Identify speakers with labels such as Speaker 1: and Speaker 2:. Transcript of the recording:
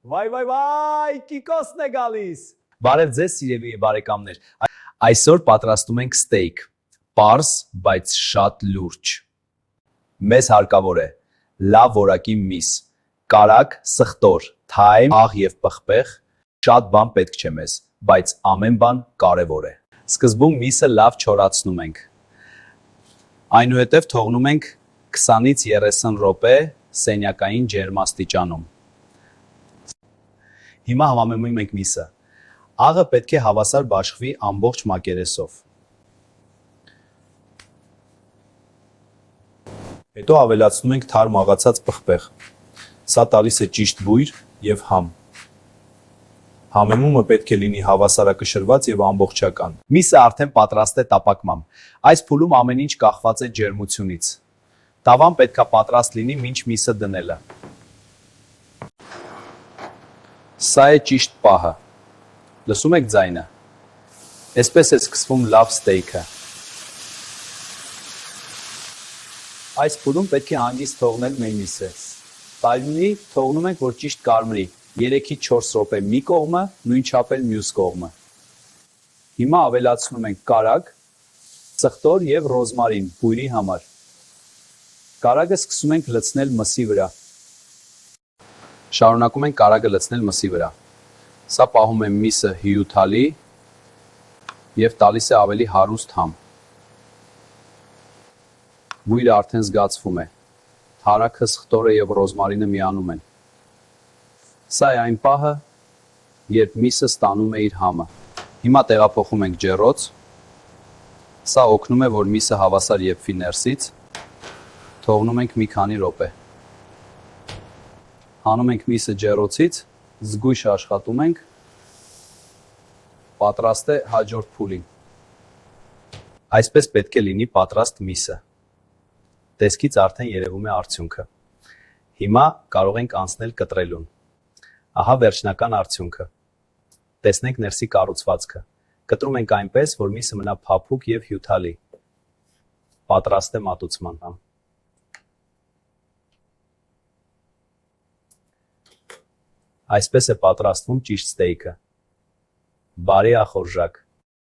Speaker 1: Վայ, Կիկոսն է գալիս։ Բարև ձեզ, սիրելի բարեկամներ։ Այսօր պատրաստում ենք ստեյք։ Պարզ, բայց շատ լուրջ։ Մեզ հարկավոր է լավ որակի միս, կարագ, սխտոր, թայմ, աղ եւ պղպեղ։ Շատ բան պետք չէ մեզ, բայց ամեն բան կարևոր է։ Սկզբում միսը լավ չորացնում ենք։ Այնուհետև թողնում ենք 20-ից 30 րոպե սենյակային ջերմաստիճանում։ Հիմա համեմնում ենք միսը։ Աղը պետք է հավասար բաշխվի ամբողջ մակերեսով։ Հետո ավելացնում ենք թարմ աղացած պղպեղ։ Սա տալիս է ճիշտ բույր եւ համ։ Համեմումը պետք է լինի հավասարակշռված եւ ամբողջական։ Միսը արդեն պատրաստ է տապակմամբ։ Այս փուլում ամեն ինչ կախված է ջերմությունից։ Տավան պետքա պատրաստ լինի մինչ միսը դնելը։ Սա է ճիշտ պահը։ Լսում եք ձայնը։ Այսպես է սկսվում լավ ստեյքը։ Այս փուլում պետք է հանգիստ թողնել մեր միսը։ Տարինի թողնում ենք, որ ճիշտ կարմրի։ 3-ից 4 րոպե մի կողմը, նույն չափ էլ մյուս կողմը։ Հիմա ավելացնում ենք կարագ, սխտոր եւ ռոզմարին բույրի համար։ Կարագը սկսում ենք լցնել մսի վրա։ Շարունակում ենք կարագը լցնել մսի վրա։ Սա պահում է միսը հյութալի եւ տալիս է ավելի հարուստ համ։ Բույրը արդեն զգացվում է։ Թարակը, սխտորը եւ ռոզմարինը միանում են։ Սա է այն պահը, երբ միսը ստանում է իր համը։ Հիմա տեղափոխում ենք ջեռոց։ Սա օգնում է, որ միսը հավասար եփվի ներսից։ Թողնում ենք մի քանի րոպե։ Հանում ենք միսը ջեռոցից, զգույշ աշխատում ենք։ Պատրաստ է հաջորդ փուլին։ Այսպես պետք է լինի պատրաստ միսը։ Տեսքից արդեն երևում է արդյունքը։ Հիմա կարող ենք անցնել կտրելուն։ Ահա վերջնական արդյունքը։ Տեսնենք ներսի կառուցվածքը։ Կտրում ենք այնպես, որ միսը մնա փափուկ եւ հյութալի։ Պատրաստ է մատուցման։ Այսպես է պատրաստվում ճիշտ ստեյքը։ Բարի ախորժակ։